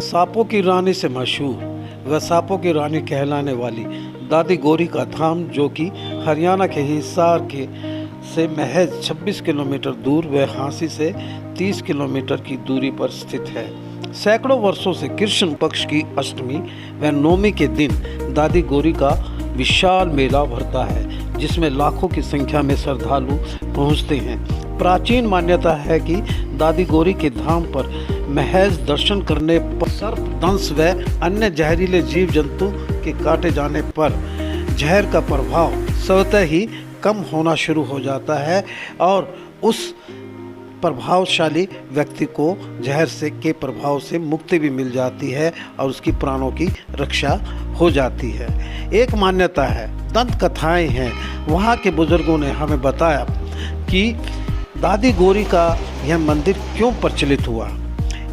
सांपों की रानी से मशहूर व सांपों की रानी कहलाने वाली दादी गौरी का धाम, जो कि हरियाणा के हिसार के से महज 26 किलोमीटर दूर व हांसी से 30 किलोमीटर की दूरी पर स्थित है। सैकड़ों वर्षों से कृष्ण पक्ष की अष्टमी व नवमी के दिन दादी गौरी का विशाल मेला भरता है, जिसमें लाखों की संख्या में श्रद्धालु पहुंचते हैं। प्राचीन मान्यता है कि दादी गौरी के धाम पर महज दर्शन करने पर सर्प दंश व अन्य जहरीले जीव जंतु के काटे जाने पर जहर का प्रभाव स्वतः ही कम होना शुरू हो जाता है और उस प्रभावशाली व्यक्ति को जहर से के प्रभाव से मुक्ति भी मिल जाती है और उसकी प्राणों की रक्षा हो जाती है। एक मान्यता है, दंत कथाएं हैं। वहाँ के बुजुर्गों ने हमें बताया कि दादी गौरी का यह मंदिर क्यों प्रचलित हुआ।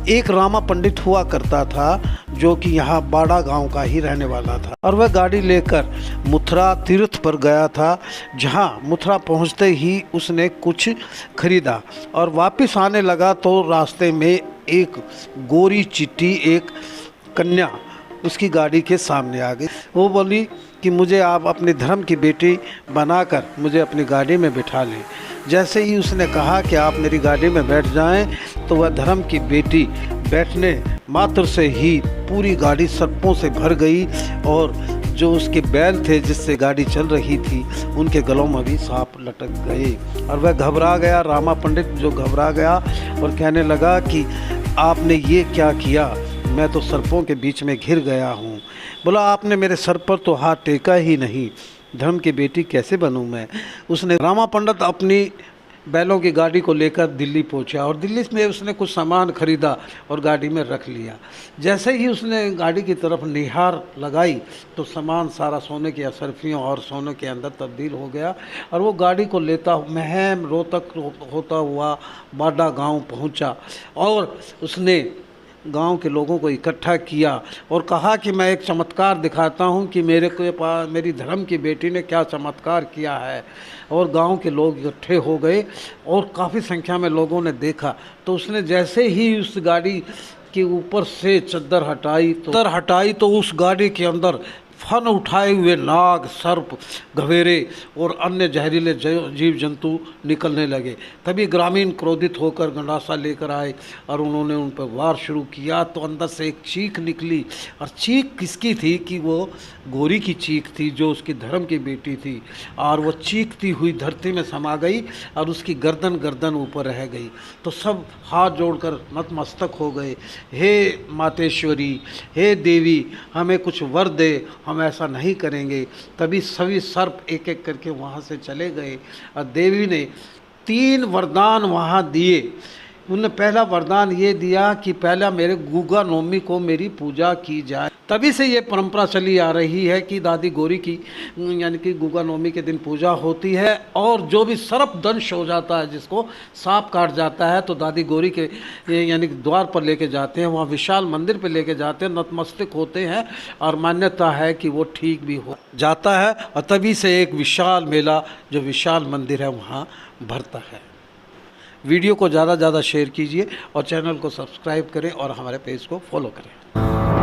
एक रामा पंडित हुआ करता था, जो कि यहाँ बाड़ा गांव का ही रहने वाला था और वह गाड़ी लेकर मथुरा तीर्थ पर गया था। जहाँ मथुरा पहुँचते ही उसने कुछ खरीदा और वापस आने लगा तो रास्ते में एक गोरी चिट्ठी, एक कन्या उसकी गाड़ी के सामने आ गई। वो बोली कि मुझे आप अपने धर्म की बेटी बनाकर मुझे अपनी गाड़ी में बिठा लें। जैसे ही उसने कहा कि आप मेरी गाड़ी में बैठ जाएं, तो वह धर्म की बेटी बैठने मात्र से ही पूरी गाड़ी सर्पों से भर गई और जो उसके बैल थे जिससे गाड़ी चल रही थी, उनके गलों में भी सांप लटक गए और वह घबरा गया। रामा पंडित जो घबरा गया और कहने लगा कि आपने ये क्या किया, मैं तो सर्पों के बीच में घिर गया हूँ। बोला, आपने मेरे सर पर तो हाथ टेका ही नहीं, धर्म की बेटी कैसे बनूं मैं। उसने रामा पंडित अपनी बैलों की गाड़ी को लेकर दिल्ली पहुंचा और दिल्ली में उसने कुछ सामान खरीदा और गाड़ी में रख लिया। जैसे ही उसने गाड़ी की तरफ निहार लगाई तो सामान सारा सोने की असरफियों और सोने के अंदर तब्दील हो गया और वो गाड़ी को लेता महम रोहतक होता हुआ बाड़ा गांव पहुंचा और उसने गांव के लोगों को इकट्ठा किया और कहा कि मैं एक चमत्कार दिखाता हूं कि मेरे के पास मेरी धर्म की बेटी ने क्या चमत्कार किया है। और गांव के लोग इकट्ठे हो गए और काफ़ी संख्या में लोगों ने देखा। तो उसने जैसे ही उस गाड़ी के ऊपर से चद्दर हटाई तो उस गाड़ी के अंदर फन उठाए हुए नाग, सर्प, घवेरे और अन्य जहरीले जीव जंतु निकलने लगे। तभी ग्रामीण क्रोधित होकर गंडासा लेकर आए और उन्होंने उन पर वार शुरू किया। तो अंदर से एक चीख निकली और चीख किसकी थी कि वो गौरी की चीख थी, जो उसकी धर्म की बेटी थी। और वो चीखती हुई धरती में समा गई और उसकी गर्दन ऊपर रह गई। तो सब हाथ जोड़कर नतमस्तक हो गए, हे मातेश्वरी, हे देवी, हमें कुछ वर दे, हम ऐसा नहीं करेंगे। तभी सभी सर्प एक एक करके वहाँ से चले गए और देवी ने 3 वरदान वहाँ दिए। उन्होंने पहला वरदान ये दिया कि पहला मेरे गुगा नवमी को मेरी पूजा की जाए। तभी से ये परंपरा चली आ रही है कि दादी गौरी की यानी कि गुगा नवमी के दिन पूजा होती है और जो भी सर्प दंश हो जाता है, जिसको सांप काट जाता है, तो दादी गौरी के यानी द्वार पर लेके जाते हैं, वहाँ विशाल मंदिर पर लेके जाते हैं, नतमस्तक होते हैं और मान्यता है कि वो ठीक भी हो जाता है। और तभी से एक विशाल मेला, जो विशाल मंदिर है, वहाँ भरता है। वीडियो को ज़्यादा से ज़्यादा शेयर कीजिए और चैनल को सब्सक्राइब करें और हमारे पेज को फॉलो करें।